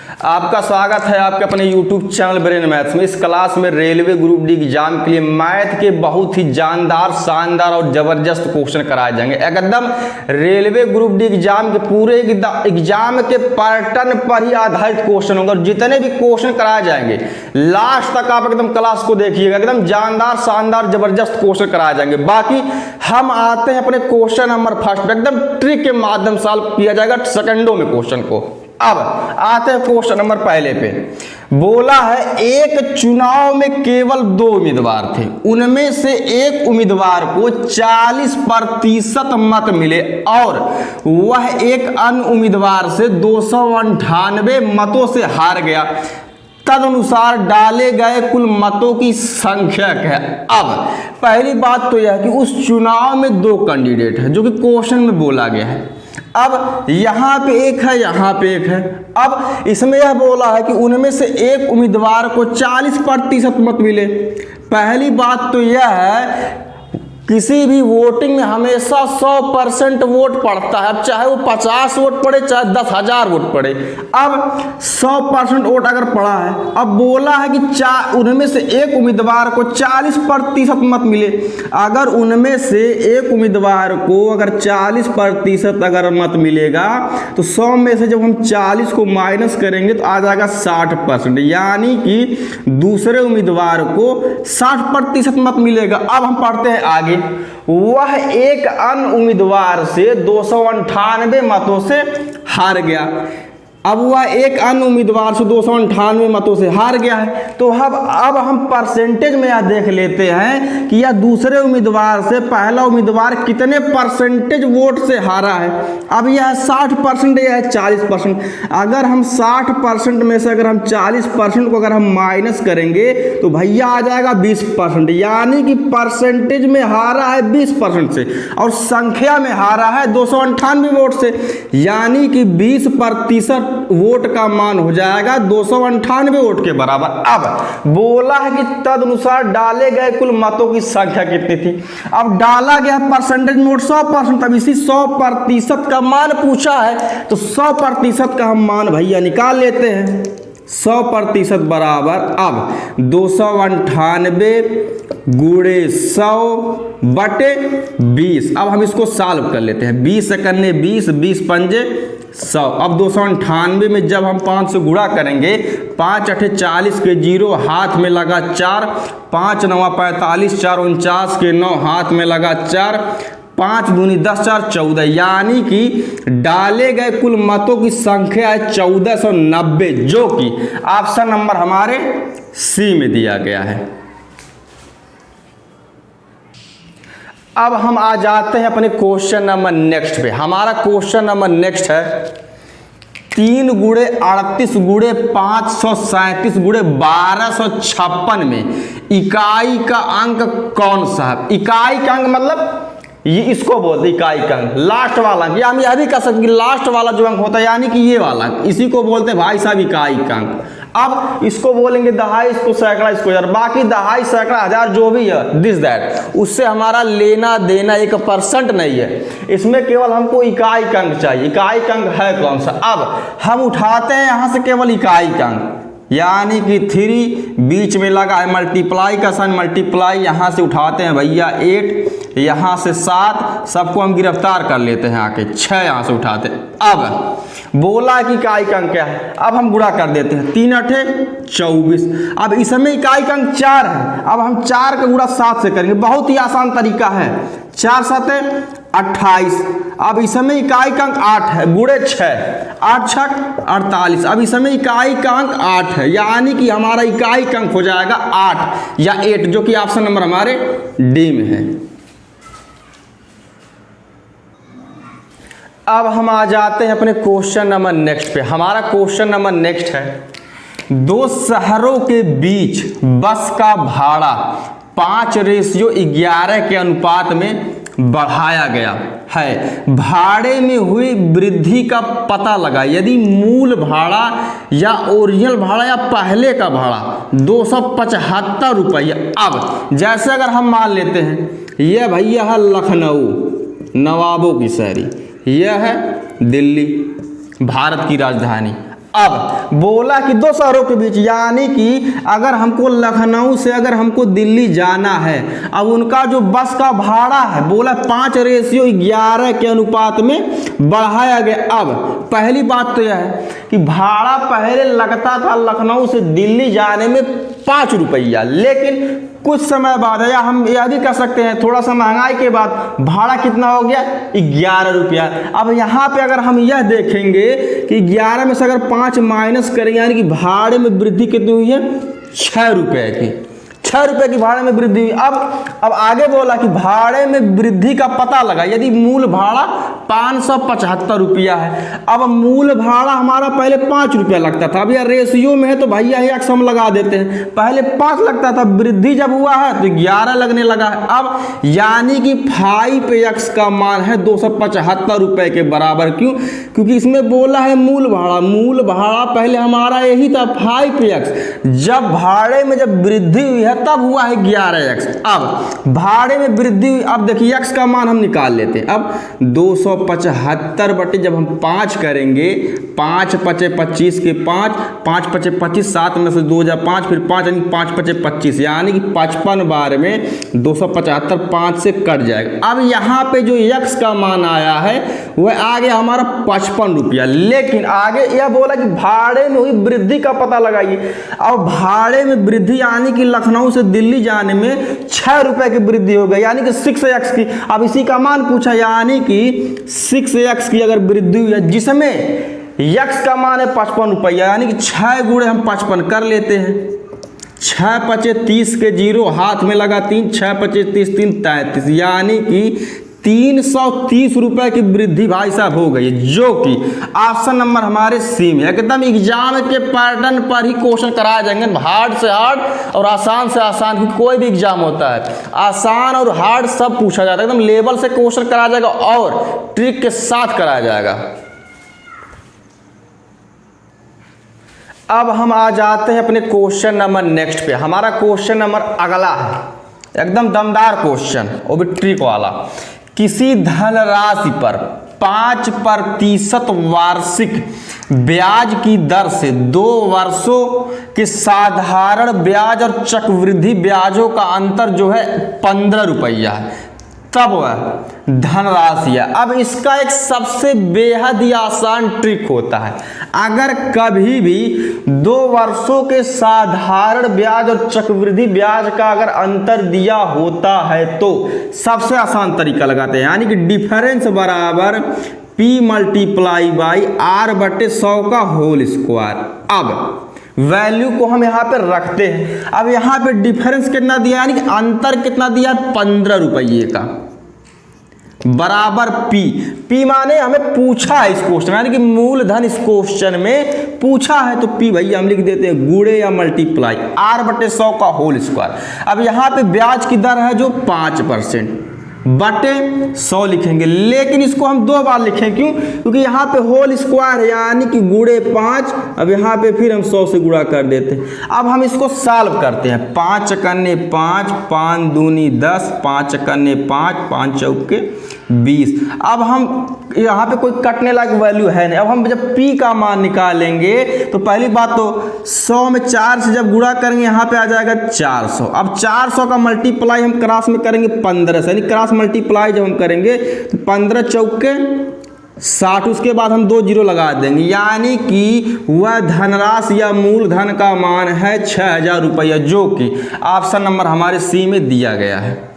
आपका स्वागत है आपके अपने YouTube चैनल ब्रेन मैथ्स में। इस क्लास में रेलवे ग्रुप डी एग्जाम के लिए मैथ के बहुत ही जानदार, शानदार और जबरदस्त क्वेश्चन कराए जाएंगे। एकदम रेलवे ग्रुप डी एग्जाम के पूरे एग्जाम के पैटर्न पर ही आधारित क्वेश्चन होंगे और जितने भी क्वेश्चन कराए जाएंगे लास्ट तक आप एकदम क्लास को देखिएगा। एकदम जानदार, शानदार, जबरदस्त क्वेश्चन कराए जाएंगे। बाकी हम आते हैं अपने क्वेश्चन नंबर फर्स्ट पे। एकदम ट्रिक के माध्यम से सॉल्व किया जाएगा सेकंडों में क्वेश्चन को। अब आते हैं क्वेश्चन नंबर पहले पे। बोला है एक चुनाव में केवल 2 उम्मीदवार थे, उनमें से एक उम्मीदवार को 40% मत मिले और वह एक अन्य उम्मीदवार से 298 मतों से हार गया। तदनुसार डाले गए कुल मतों की संख्या क्या है। अब पहली बात तो यह है कि उस चुनाव में 2 कैंडिडेट है जो कि क्वेश्चन में बोला गया है। अब यहाँ पे एक है, यहाँ पे एक है। अब इसमें यह बोला है कि उनमें से एक उम्मीदवार को 40% मत मिले। पहली बात तो यह है किसी भी वोटिंग में हमेशा 100% वोट पड़ता है। अब चाहे वो 50 वोट पड़े, चाहे 10,000 वोट पड़े। अब 100% वोट अगर पड़ा है, अब बोला है कि उनमें से एक उम्मीदवार को 40% मत मिले। अगर उनमें से एक उम्मीदवार को अगर 40% अगर मत मिलेगा तो 100 में से जब हम 40 को माइनस करेंगे तो आ जाएगा 60%, यानी कि दूसरे उम्मीदवार को 60% मत मिलेगा। अब हम पढ़ते हैं आगे। वह एक अन्य उम्मीदवार से 298 मतों से हार गया। अब वह एक अन्य उम्मीदवार से 298 मतों से हार गया है। तो अब हम परसेंटेज में यह देख लेते हैं कि यह दूसरे उम्मीदवार से पहला उम्मीदवार कितने परसेंटेज वोट से हारा है। अब यह 60% यह है 40%। अगर हम 60% में से अगर हम 40% को अगर हम माइनस करेंगे तो भैया आ जाएगा 20%, यानी कि परसेंटेज में हारा है 20% से और संख्या में हारा है 298 वोट से, यानी कि 20% वोट का मान हो जाएगा 298 वोट के बराबर। अब बोला है कि तदनुसार डाले गए कुल मतों की संख्या कितनी थी। अब डाला गया परसेंटेज में वोट 100%। अब इसी 100% का मान पूछा है तो 100% का हम मान भैया निकाल लेते हैं। 100% बराबर अब 298 गुणे 100 बटे 20। अब हम इसको सॉल्व कर लेते हैं। 20 एकन्ने 20, 20 पंजे 100। अब 298 में जब हम 5 से गुणा करेंगे, 5 8 40 के 0 हाथ में लगा 4, 5 9 45, 4 49 के 9 हाथ में लगा 4, 5 दूनी 10 4 14, यानी कि डाले गए कुल मतों की संख्या है 1490, जो कि ऑप्शन नंबर हमारे सी में दिया गया है। अब हम आ जाते हैं अपने क्वेश्चन नंबर नेक्स्ट पे। हमारा क्वेश्चन नंबर नेक्स्ट है 3 गुणे 38 गुणे 537 गुणे 1256 में इकाई का अंक कौन सा है। इकाई का अंक मतलब ये इसको बोलते इकाई का अंक, लास्ट वाला अंक, या हम यह भी कह सकते हैं कि लास्ट वाला जो अंक होता है यानी कि ये वाला, इसी को बोलते हैं भाई साहब इकाई का अंक। अब इसको बोलेंगे दहाई, इसको सैकड़ा, इसको हजार। बाकी दहाई, सैकड़ा, हजार जो भी है दिस दैट, उससे हमारा लेना देना 1% नहीं है। इसमें केवल हमको इकाई का अंक चाहिए। इकाई का अंक है कौन सा। अब हम उठाते हैं यहाँ से केवल इकाई का अंक, यानी कि 3 बीच में लगा है मल्टीप्लाई का साइन, मल्टीप्लाई यहाँ से उठाते हैं भैया 8, यहाँ से 7, सबको हम गिरफ्तार कर लेते हैं आके 6 यहाँ से उठाते हैं। अब बोला कि इकाई का अंक क्या है। अब हम गुणा कर देते हैं, 3 8 24। अब इसमें इकाई का अंक 4 है। अब हम 4 का गुणा 7 से करेंगे, बहुत ही आसान तरीका है। 4 7 28। अब इसमें इकाई का अंक 8 है, गुणे 6, 8 6 48। अब इसमें इकाई का अंक 8 है, यानी कि हमारा इकाई का अंक हो जाएगा 8 या 8, जो कि ऑप्शन नंबर हमारे डी में है। अब हम आ जाते हैं अपने क्वेश्चन नंबर नेक्स्ट पे। हमारा क्वेश्चन नंबर नेक्स्ट है 2 शहरों के बीच बस का भाड़ा 5:11 के अनुपात में बढ़ाया गया है। भाड़े में हुई वृद्धि का पता लगा। यदि मूल भाड़ा या ओरिजिनल भाड़ा या पहले का भाड़ा 275 रुपया। अब जैसे अगर हम मान लेते हैं यह भैया है लखनऊ, नवाबों की शहरी, यह है दिल्ली, भारत की राजधानी। अब बोला कि दो शहरों के बीच, यानी कि अगर हमको लखनऊ से अगर हमको दिल्ली जाना है, अब उनका जो बस का भाड़ा है बोला 5:11 के अनुपात में बढ़ाया गया। अब पहली बात तो यह है कि भाड़ा पहले लगता था लखनऊ से दिल्ली जाने में 5 रुपया, लेकिन कुछ समय बाद, या हम यह भी कह सकते हैं थोड़ा सा महंगाई के बाद भाड़ा कितना हो गया 11 रुपया। अब यहाँ पे अगर हम यह देखेंगे कि 11 में से अगर 5 माइनस करेंगे, यानी कि भाड़े में वृद्धि कितनी हुई है 6 रुपये की, 6 रुपये की भाड़े में वृद्धि हुई। अब आगे बोला कि भाड़े में वृद्धि का पता लगा, यदि मूल भाड़ा 575 रुपया है, अब मूल भाड़ा हमारा पहले 5 रुपया लगता था, अब यह रेशियो में है तो भैया यह हम लगा देते हैं, पहले 5 लगता था, वृद्धि जब हुआ है तो 11 लगने लगा है। अब यानी कि 5x का मान है 275 रुपये के बराबर। क्यों? क्योंकि इसमें बोला है मूल भाड़ा पहले हमारा यही था 5x, जब भाड़े में जब वृद्धि हुई है तब हुआ है 11x। अब भाड़े में वृद्धि हुई, अब देखिए x का मान हम निकाल लेते हैं। अब 275 बटे जब हम 5 करेंगे, 5 पचे 25 के 5 पचे 25, 7 में से 2 जा 5, फिर 5 पचे 25, यानी कि 55 बार में 275 5 से कट जाएगा। अब यहाँ पे जो x का मान आया है वह आ गया हमारा 55 रुपया, लेकिन आगे यह बोला कि भाड़े में हुई वृद्धि का पता लगाइए। अब भाड़े में वृद्धि यानी कि लखनऊ से दिल्ली जाने में 6 रुपए की वृद्धि हो गई, यानी कि 6x की। अब इसी का मान पूछा, यानी कि 6x की अगर वृद्धि हुई है, जिसमें x का मान है 55 रुपया, यानी कि 6 गुणे हम 55 कर लेते हैं। 6 पचे 30 के 0, हाथ में लगा 3, 6 पचे 30 3 33, यानी कि 330 रुपए की वृद्धि भाई साहब हो गई, जो कि ऑप्शन नंबर हमारे सी में। एकदम एग्जाम के पैटर्न पर ही क्वेश्चन कराए जाएंगे, हार्ड से हार्ड और आसान से आसान, की कोई भी एग्जाम होता है आसान और हार्ड सब पूछा जाता है, एकदम लेवल से क्वेश्चन कराया जाएगा और ट्रिक के साथ कराया जाएगा। अब हम आ जाते हैं अपने क्वेश्चन नंबर नेक्स्ट पे। हमारा क्वेश्चन नंबर अगला है, एकदम दमदार क्वेश्चन, वो भी ट्रिक वाला। किसी धनराशि पर 5% वार्षिक ब्याज की दर से 2 वर्षों के साधारण ब्याज और चक्रवृद्धि ब्याजों का अंतर जो है 15 रुपया है, तब वह धनराशि है। अब इसका एक सबसे बेहद ही आसान ट्रिक होता है, अगर कभी भी 2 वर्षों के साधारण ब्याज और चक्रवृद्धि ब्याज का अगर अंतर दिया होता है तो सबसे आसान तरीका लगाते हैं, यानी कि डिफरेंस बराबर P मल्टीप्लाई बाई R बटे 100 का होल स्क्वायर। अब वैल्यू को हम यहाँ पे रखते हैं। अब यहाँ पे डिफरेंस कितना दिया, यानी कि अंतर कितना दिया, 15 रुपये का, बराबर P माने हमें पूछा है इस क्वेश्चन, यानी कि मूलधन इस क्वेश्चन में पूछा है, तो P भैया हम लिख देते हैं गुणे या मल्टीप्लाई R बटे 100 का होल स्क्वायर। अब यहाँ पे ब्याज की दर है जो 5% बटे 100 लिखेंगे, लेकिन इसको हम 2 बार लिखें। क्यों? क्योंकि यहाँ पे होल स्क्वायर है, यानी कि गुणे 5। अब यहाँ पे फिर हम 100 से गुणा कर देते हैं। अब हम इसको सॉल्व करते हैं। 5 चकन्ने 5, 5 दूनी 10, 5 चकन्ने 5, 5 चौके 20। अब हम यहाँ पे कोई कटने लायक वैल्यू है नहीं। अब हम जब P का मान निकालेंगे तो पहली बात तो 100 में 4 से जब गुणा करेंगे यहाँ पे आ जाएगा 400। अब 400 का मल्टीप्लाई हम क्रॉस में करेंगे 15 से, यानी क्रॉस मल्टीप्लाई जब हम करेंगे तो 15 चौके 60, उसके बाद हम 2 जीरो लगा देंगे, यानी कि वह धनराशि या मूलधन का मान है 6000 रुपया, जो कि ऑप्शन नंबर हमारे सी में दिया गया है।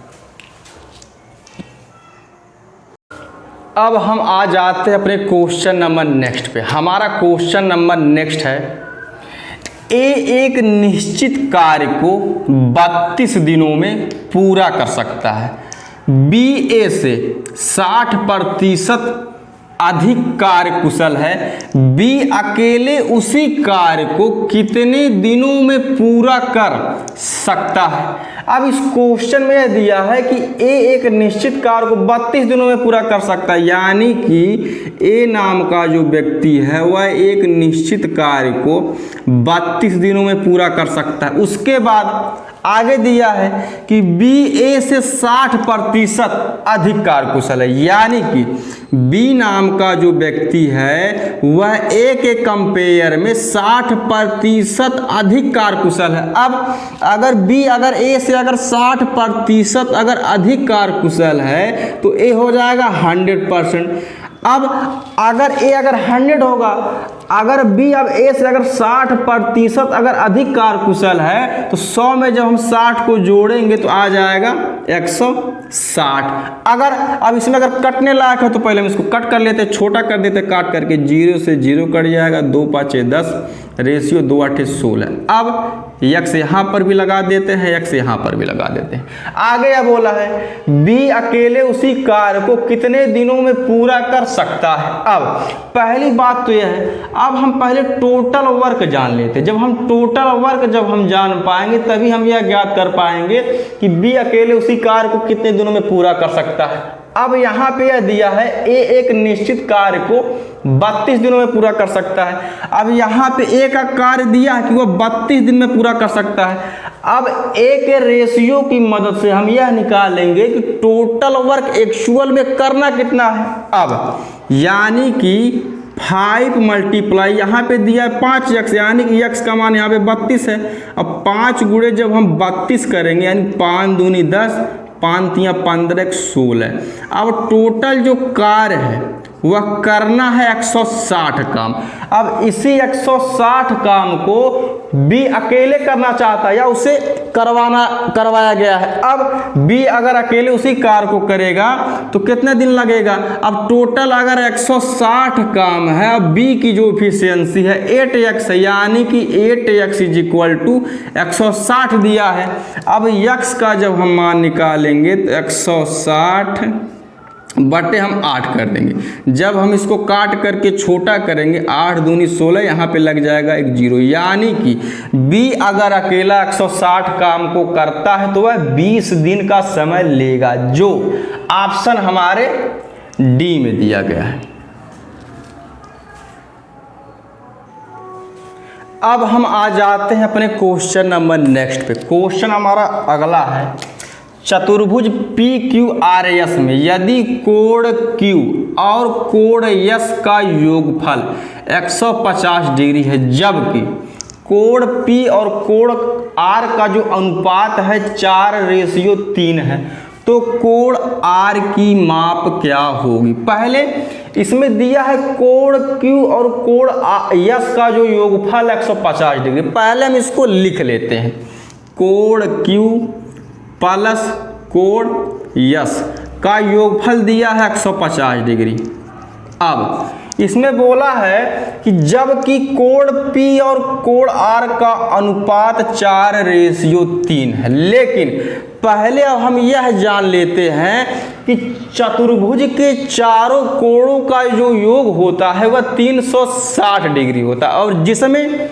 अब हम आ जाते हैं अपने क्वेश्चन नंबर नेक्स्ट पे। हमारा क्वेश्चन नंबर नेक्स्ट है, ए एक निश्चित कार्य को 32 दिनों में पूरा कर सकता है, बी ए से 60% अधिक कार्य कुशल है, बी अकेले उसी कार्य को कितने दिनों में पूरा कर सकता है। अब इस क्वेश्चन में यह दिया है कि ए एक निश्चित कार्य को 32 दिनों में पूरा कर सकता है, यानी कि ए नाम का जो व्यक्ति है वह एक निश्चित कार्य को 32 दिनों में पूरा कर सकता है। उसके बाद आगे दिया है कि बी ए से 60% अधिक कार्यकुशल है, यानी कि बी नाम का जो व्यक्ति है वह ए के कंपेयर में 60% अधिक कार्यकुशल है। अब अगर बी अगर ए से अगर 60% अगर अधिक कार्यकुशल है तो ए हो जाएगा 100%। अब अगर ए अगर 100 होगा, अगर बी अब ए से अगर 60% अगर अधिक कार्यकुशल है तो 100 में जब हम 60 को जोड़ेंगे तो आ जाएगा 160। अगर अब इसमें अगर कटने लायक है तो पहले हम इसको कट कर लेते, छोटा कर देते, काट करके 0 से 0 कट जाएगा, 2 5 10, रेशियो 2 8 16। अब यक्स यहाँ पर भी लगा देते हैं, यक्स यहाँ पर भी लगा देते हैं। आगे यह बोला है बी अकेले उसी कार्य को कितने दिनों में पूरा कर सकता है। अब पहली बात तो यह है, अब हम पहले टोटल वर्क जान लेते हैं। जब हम टोटल वर्क जब हम जान पाएंगे तभी हम यह ज्ञात कर पाएंगे कि बी अकेले उसी कार्य को कितने दिनों में पूरा कर सकता है। अब यहाँ पे यह दिया है ए एक निश्चित कार्य को 32 दिनों में पूरा कर सकता है। अब यहाँ पे ए का कार्य दिया है कि वह 32 दिन में पूरा कर सकता है। अब ए के रेशियो की मदद से हम यह निकालेंगे कि टोटल वर्क एक्चुअल में करना कितना है। अब यानी कि 5 मल्टीप्लाई यहाँ पे दिया है 5x, यानी कि x का मान यहाँ पे 32 है। अब 5 गुणे जब हम 32 करेंगे यानी 5 दूनी 10, 5 तिया 15, 1 16। अब टोटल जो कार्य है वह करना है 160 काम। अब इसी 160 काम को बी अकेले करना चाहता है या उसे करवाया गया है। अब बी अगर अकेले उसी कार्य को करेगा तो कितने दिन लगेगा। अब टोटल अगर 160 काम है, अब बी की जो इफिशियंसी है 8x है, यानी कि 8x = 160 दिया है। अब x का जब हम मान निकालेंगे तो 160 बटे हम 8 कर देंगे। जब हम इसको काट करके छोटा करेंगे 8 दूनी 16, यहाँ पे लग जाएगा 1 0, यानी कि बी अगर अकेला 160 काम को करता है तो वह 20 दिन का समय लेगा, जो ऑप्शन हमारे डी में दिया गया है। अब हम आ जाते हैं अपने क्वेश्चन नंबर नेक्स्ट पे। क्वेश्चन हमारा अगला है, चतुर्भुज PQRS में यदि कोण Q और कोण S का योगफल 150 डिग्री है, जबकि कोण P और कोण R का जो अनुपात है 4:3 है, तो कोण R की माप क्या होगी। पहले इसमें दिया है कोण Q और कोण S का जो योगफल 150 डिग्री। पहले हम इसको लिख लेते हैं, कोण Q प्लस कोण S का योगफल दिया है 150 डिग्री। अब इसमें बोला है कि जबकि कोण P और कोण R का अनुपात 4:3 है, लेकिन पहले अब हम यह जान लेते हैं कि चतुर्भुज के चारों कोणों का जो योग होता है वह 360 डिग्री होता है, और जिसमें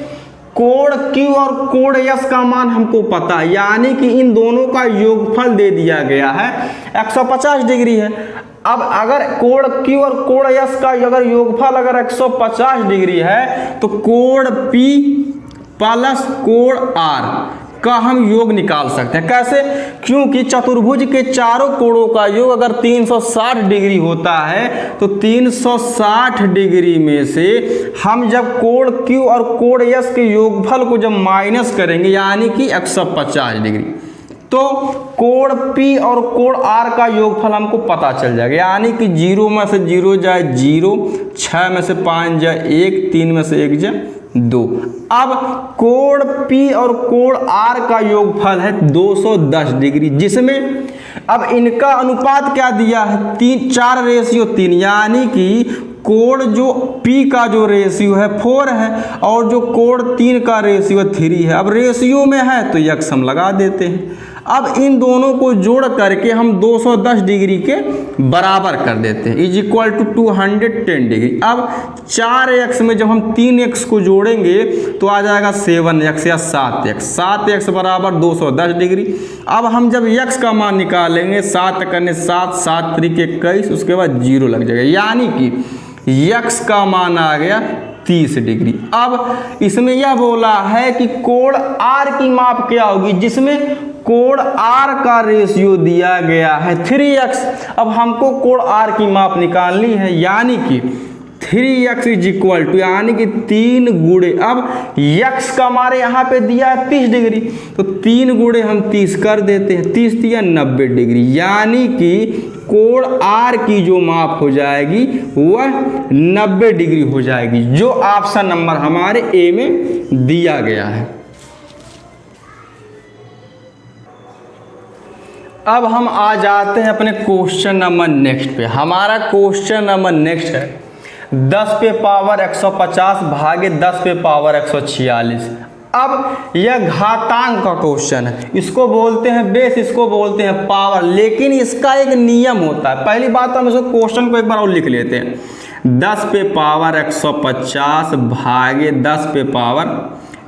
कोण Q और कोण S का मान हमको पता है, यानी कि इन दोनों का योगफल दे दिया गया है 150 डिग्री है। अब अगर कोण Q और कोण S का अगर योगफल अगर 150 डिग्री है तो कोण P प्लस कोण R का हम योग निकाल सकते हैं। कैसे? क्योंकि चतुर्भुज के चारों कोणों का योग अगर 360 डिग्री होता है तो 360 डिग्री में से हम जब कोण Q और कोण S के योगफल को जब माइनस करेंगे यानी कि 150 डिग्री, तो कोण P और कोण R का योगफल हमको पता चल जाएगा, यानी कि 0 में से 0 जाए 0, 6 में से 5 जाए 1, 3 में से 1 जाए 2। अब कोण P और कोण R का योगफल है 210 डिग्री, जिसमें अब इनका अनुपात क्या दिया है 4:3, यानी कि कोण जो P का जो रेशियो है 4 है और जो कोण 3 का रेशियो 3 है। अब रेशियो में है तो x हम लगा देते हैं। अब इन दोनों को जोड़ करके हम 210 डिग्री के बराबर कर देते हैं, = 210 डिग्री। अब 4x में जब हम 3x को जोड़ेंगे तो आ जाएगा 7x या 7x, 7x बराबर 210 डिग्री। अब हम जब x का मान निकालेंगे 7 करने 7, 7 3 के 21, उसके बाद 0 लग जाएगा, यानी कि यक्स का मान आ गया 30 डिग्री। अब इसमें यह बोला है कि कोण आर की माप क्या होगी, जिसमें कोण आर का रेशियो दिया गया है 3x। अब हमको कोण आर की माप निकालनी है, यानी कि 3x इज इक्वल टू, यानी कि 3 गुणे, अब x का हमारे यहाँ पे दिया है 30 डिग्री, तो 3 गुणे हम 30 कर देते हैं, 30 दिया 90 डिग्री, यानी कि कोण आर की जो माप हो जाएगी वह 90 डिग्री हो जाएगी, जो ऑप्शन नंबर हमारे ए में दिया गया है। अब हम आ जाते हैं अपने क्वेश्चन नंबर नेक्स्ट पे। हमारा क्वेश्चन नंबर नेक्स्ट है 10 पे पावर 150 भागे 10 पे पावर 146। अब यह घातांक का क्वेश्चन है, इसको बोलते हैं बेस, इसको बोलते हैं पावर, लेकिन इसका एक नियम होता है। पहली बात तो हम इसको क्वेश्चन को एक बार और लिख लेते हैं। 10 पे पावर 150 भागे 10 पे पावर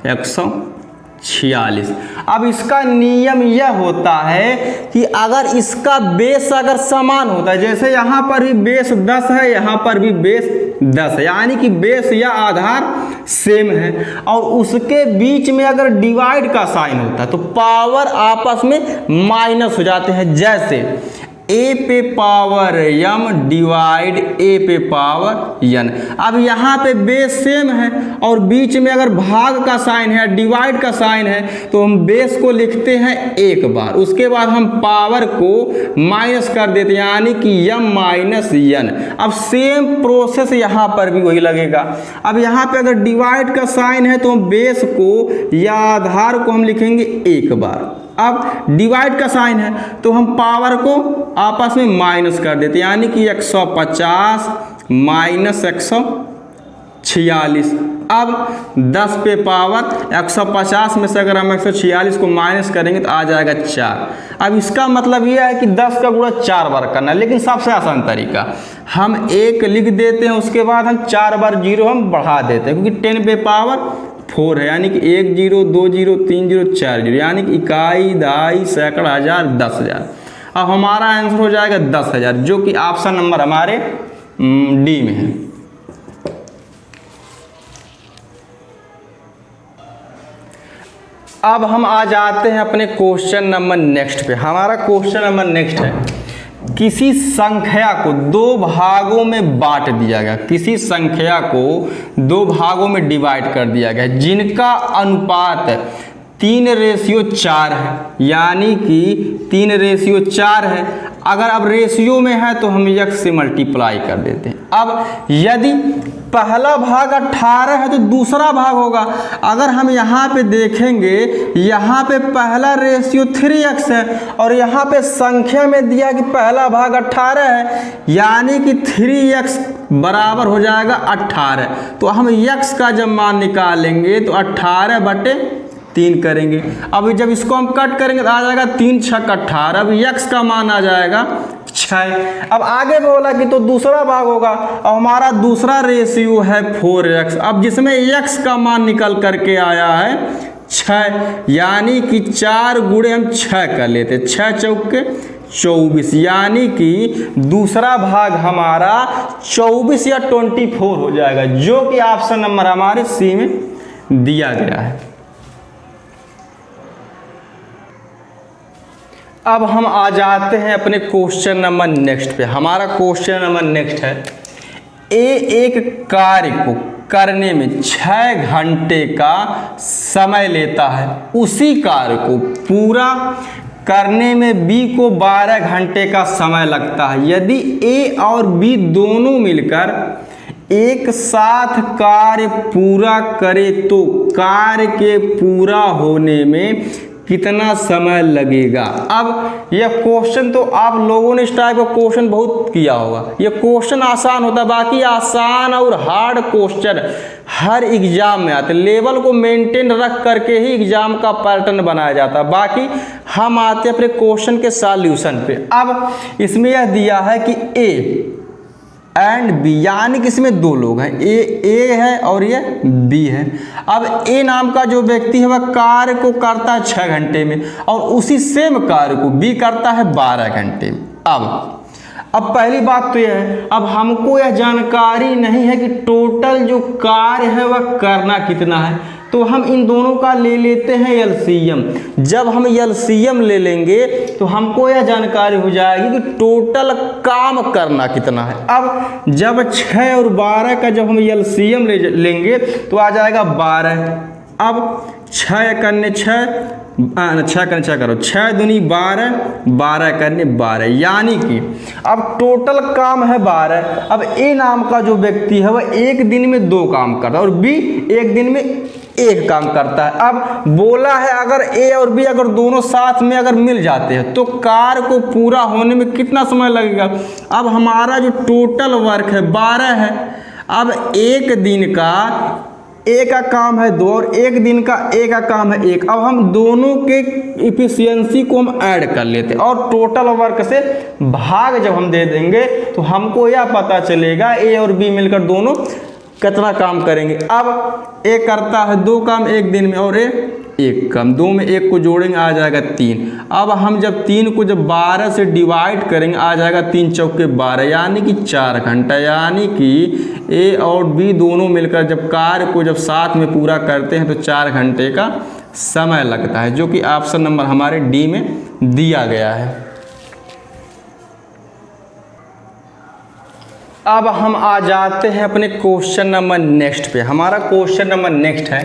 146। अब इसका नियम यह होता है कि अगर इसका बेस अगर समान होता है, जैसे यहाँ पर भी बेस 10 है, यहाँ पर भी बेस 10 है, यानी कि बेस या आधार सेम है, और उसके बीच में अगर डिवाइड का साइन होता है तो पावर आपस में माइनस हो जाते हैं। जैसे a पे पावर m डिवाइड a पे पावर n। अब यहाँ पे बेस सेम है और बीच में अगर भाग का साइन है, डिवाइड का साइन है, तो हम बेस को लिखते हैं एक बार, उसके बाद हम पावर को माइनस कर देते हैं, यानी कि m माइनस n। अब सेम प्रोसेस यहाँ पर भी वही लगेगा। अब यहाँ पे अगर डिवाइड का साइन है तो हम बेस को या आधार को हम लिखेंगे एक बार। अब डिवाइड का साइन है तो हम पावर को आपस में माइनस कर देते हैं, यानी कि 150 माइनस 146। अब 10 पे पावर 150 में से अगर हम 146 को माइनस करेंगे तो आ जाएगा 4। अब इसका मतलब यह है कि 10 का गुणा 4 बार करना है, लेकिन सबसे आसान तरीका हम 1 लिख देते हैं, उसके बाद हम 4 बार 0 हम बढ़ा देते हैं, क्योंकि 10 पे पावर 4 है, यानी कि 1 0 2 0 3 0 4 0, यानी कि इकाई, दहाई, सैकड़ा, हजार, 10,000। अब हमारा आंसर हो जाएगा 10,000, जो कि ऑप्शन नंबर हमारे डी में है। अब हम आ जाते हैं अपने क्वेश्चन नंबर नेक्स्ट पे। हमारा क्वेश्चन नंबर नेक्स्ट है, किसी संख्या को 2 भागों में बांट दिया गया, किसी संख्या को 2 भागों में डिवाइड कर दिया गया जिनका अनुपात 3:4 है, यानी कि 3:4 है। अगर अब रेशियो में है तो हम यक्स से मल्टीप्लाई कर देते हैं। अब यदि पहला भाग 18 है तो दूसरा भाग होगा। अगर हम यहाँ पे देखेंगे, यहाँ पे पहला रेशियो 3x है और यहाँ पे संख्या में दिया कि पहला भाग 18 है, यानी कि 3x बराबर हो जाएगा 18। तो हम x का जब मान निकालेंगे तो 18/3 करेंगे। अब जब इसको हम कट करेंगे तो आ जाएगा 3 छक 18। अब x का मान आ जाएगा 6। अब आगे बोला कि तो दूसरा भाग होगा, अब हमारा दूसरा रेशियो है 4x। अब जिसमें x का मान निकल करके आया है 6, यानी कि 4 गुणे हम 6 कर लेते, 6 चौके 24, यानी कि दूसरा भाग हमारा 24 या 24 हो जाएगा, जो कि ऑप्शन नंबर हमारे सी में दिया गया है। अब हम आ जाते हैं अपने क्वेश्चन नंबर नेक्स्ट पे। हमारा क्वेश्चन नंबर नेक्स्ट है, एक कार्य को करने में 6 घंटे का समय लेता है, उसी कार्य को पूरा करने में बी को 12 घंटे का समय लगता है। यदि ए और बी दोनों मिलकर एक साथ कार्य पूरा करे तो कार्य के पूरा होने में कितना समय लगेगा। अब यह क्वेश्चन तो आप लोगों ने इस टाइप का क्वेश्चन बहुत किया होगा। यह क्वेश्चन आसान होता है, बाकी आसान और हार्ड क्वेश्चन हर एग्जाम में आते, लेवल को मेंटेन रख करके ही एग्जाम का पैटर्न बनाया जाता है। बाकी हम आते हैं अपने क्वेश्चन के सॉल्यूशन पे। अब इसमें यह दिया है कि ए एंड बी, यानी कि इसमें 2 लोग हैं, ए है और ये बी है। अब ए नाम का जो व्यक्ति है वह कार्य को करता है 6 घंटे में और उसी सेम कार्य को बी करता है 12 घंटे में। अब अब पहली बात तो यह है, अब हमको यह जानकारी नहीं है कि टोटल जो कार्य है वह करना कितना है, तो हम इन दोनों का ले लेते हैं एलसीएम। जब हम एलसीएम ले लेंगे तो हमको यह जानकारी हो जाएगी कि टोटल काम करना कितना है। अब जब 6 और 12 का जब हम एलसीएम लेंगे तो आ जाएगा 12। अब 6 करने 6 करो, 6 दूनी 12, 12 करने 12, यानी कि अब टोटल काम है 12। अब ए नाम का जो व्यक्ति है वह एक दिन में 2 काम करता है और बी एक दिन में 1 काम करता है। अब बोला है अगर ए और बी अगर दोनों साथ में अगर मिल जाते हैं तो कार्य को पूरा होने में कितना समय लगेगा। अब हमारा जो टोटल वर्क है 12 है। अब एक दिन का ए का काम है 2 और एक दिन का ए का काम है 1। अब हम दोनों के इफिशियंसी को हम ऐड कर लेते हैं और टोटल वर्क से भाग जब हम दे देंगे तो हमको यह पता चलेगा ए और बी मिलकर दोनों कितना काम करेंगे। अब ए करता है 2 काम एक दिन में और ए 1 काम, 2 में 1 को जोड़ेंगे आ जाएगा 3। अब हम जब 3 को जब 12 से डिवाइड करेंगे आ जाएगा 3 चौके 12, यानी कि 4 घंटा। यानी कि ए और बी दोनों मिलकर जब कार्य को जब साथ में पूरा करते हैं तो 4 घंटे का समय लगता है, जो कि ऑप्शन नंबर हमारे डी में दिया गया है। अब हम आ जाते हैं अपने क्वेश्चन नंबर नेक्स्ट पे। हमारा क्वेश्चन नंबर नेक्स्ट है,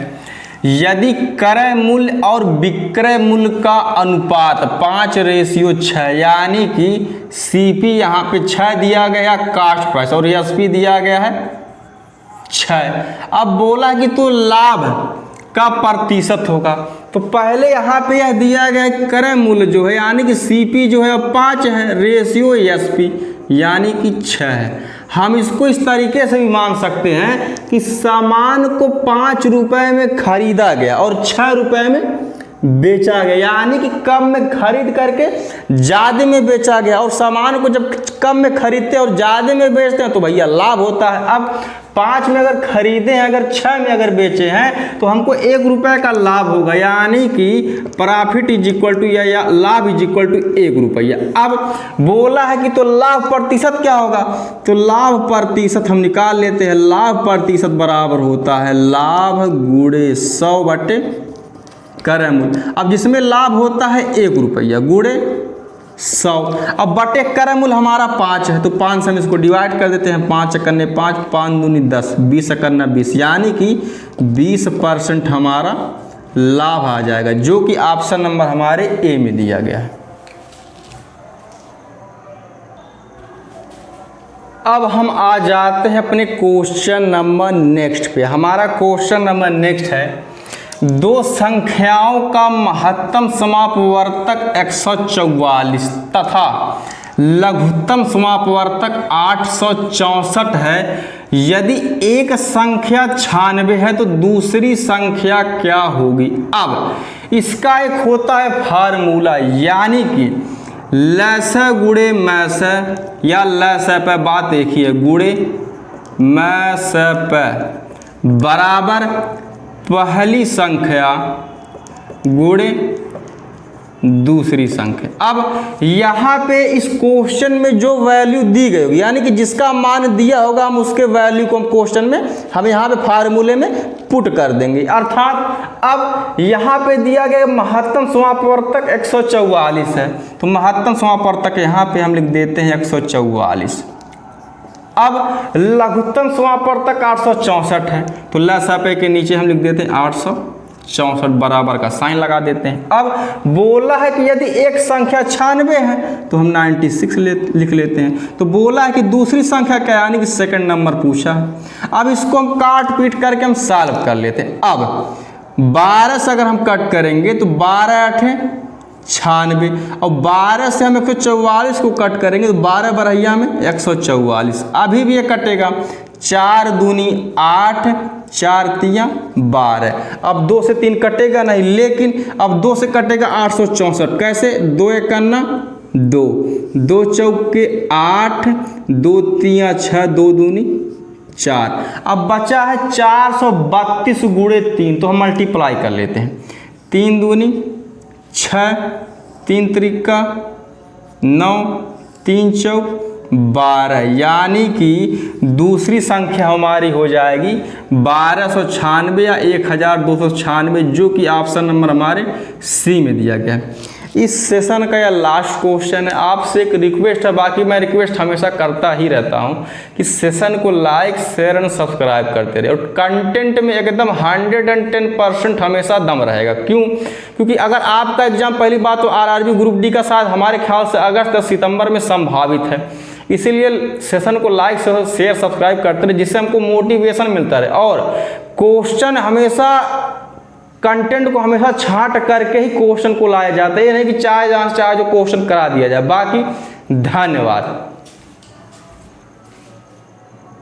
यदि क्रय मूल्य और विक्रय मूल्य का अनुपात 5:6, यानी कि सीपी यहाँ पे 6 दिया गया कास्ट प्राइस और एसपी दिया गया है 6। अब बोला कि तो लाभ का प्रतिशत होगा, तो पहले यहाँ पे यह दिया गया क्रय मूल्य जो है यानी कि सीपी जो है 5 है, रेशियो एसपी यानी कि 6 है। हम इसको इस तरीके से भी मान सकते हैं कि सामान को 5 रुपए में खरीदा गया और 6 रुपए में बेचा गया, यानी कि कम में खरीद करके ज़्यादा में बेचा गया। और सामान को जब कम में खरीदते हैं और ज़्यादा में बेचते हैं तो भैया लाभ होता है। अब 5 में अगर खरीदे हैं, अगर 6 में अगर बेचे हैं तो हमको 1 रुपये का लाभ होगा, यानी कि प्रॉफिट इज इक्वल टू या लाभ इज इक्वल टू 1 रुपया। अब बोला है कि तो लाभ प्रतिशत क्या होगा, तो लाभ प्रतिशत हम निकाल लेते हैं। लाभ प्रतिशत बराबर होता है लाभ गुणे 100 बटे क्रय मूल्य। अब जिसमें लाभ होता है 1 रुपया गुणे 100, अब बटे क्रय मूल्य हमारा 5 है तो 5 से हम इसको डिवाइड कर देते हैं। 5 करने 5, 5 दूनी 10, 20 करना 20, यानी कि 20% हमारा लाभ आ जाएगा, जो कि ऑप्शन नंबर हमारे ए में दिया गया है। अब हम आ जाते हैं अपने क्वेश्चन नंबर नेक्स्ट पे। हमारा क्वेश्चन नंबर नेक्स्ट है, 2 संख्याओं का महत्तम समापवर्तक 144 तथा लघुत्तम समापवर्तक 864 है। यदि एक संख्या 96 है तो दूसरी संख्या क्या होगी। अब इसका एक होता है फार्मूला, यानी कि लस गुणे मैस या लस पे, बात एक ही है, गुणे मैस पे बराबर पहली संख्या गुणे दूसरी संख्या। अब यहाँ पे इस क्वेश्चन में जो वैल्यू दी गई होगी, यानी कि जिसका मान दिया होगा हम उसके वैल्यू को हम क्वेश्चन में हम यहाँ पे फार्मूले में पुट कर देंगे। अर्थात अब यहाँ पे दिया गया महत्तम समापवर्तक 144 है तो महत्तम समापवर्तक यहाँ पे हम लिख देते हैं 144। अब लघुत्तम समापवर्तक 864 है तो लसापे के नीचे हम लिख देते हैं 864 बराबर का साइन लगा देते हैं। अब बोला है कि यदि एक संख्या 96 है तो हम 96 लिख लेते हैं। तो बोला है कि दूसरी संख्या क्या, यानी कि सेकंड नंबर पूछा है। अब इसको हम काट पीट करके हम सॉल्व कर लेते हैं। अब 12 से अगर हम कट करेंगे तो 12 8 96 और 12 से हम 144 को कट करेंगे तो 12 बरहिया में 144। अभी भी ये कटेगा, 4 दूनी 8, 4 तिया 12। अब 2 से 3 कटेगा नहीं, लेकिन अब 2 से कटेगा 864। कैसे, 2 एकन्ना 2, 2 चौके 8, 2 तिया 6, 2 दूनी 4। अब बचा है 432 गुणे 3, तो हम मल्टीप्लाई कर लेते हैं। 3 दूनी 6, 3 त्रिका 9, 3 चौक 12, यानी कि दूसरी संख्या हमारी हो जाएगी 1296 या 1296, जो कि ऑप्शन नंबर हमारे सी में दिया गया है। इस सेशन का यह लास्ट क्वेश्चन है। आपसे एक रिक्वेस्ट है, बाकी मैं रिक्वेस्ट हमेशा करता ही रहता हूं कि सेशन को लाइक, शेयर एंड सब्सक्राइब करते रहे, और कंटेंट में एकदम 110% हमेशा दम रहेगा। क्यों? क्योंकि अगर आपका एग्जाम, पहली बात तो आरआरबी ग्रुप डी का शायद हमारे ख्याल से अगस्त या सितंबर में संभावित है, इसीलिए सेशन को लाइक, शेयर, सब्सक्राइब करते रहे, जिससे हमको मोटिवेशन मिलता रहे। और क्वेश्चन हमेशा, कंटेंट को हमेशा छांट करके ही क्वेश्चन को लाया जाता है, ये नहीं कि चाहे जहाँ चाहे जो क्वेश्चन करा दिया जाए। बाकी धन्यवाद।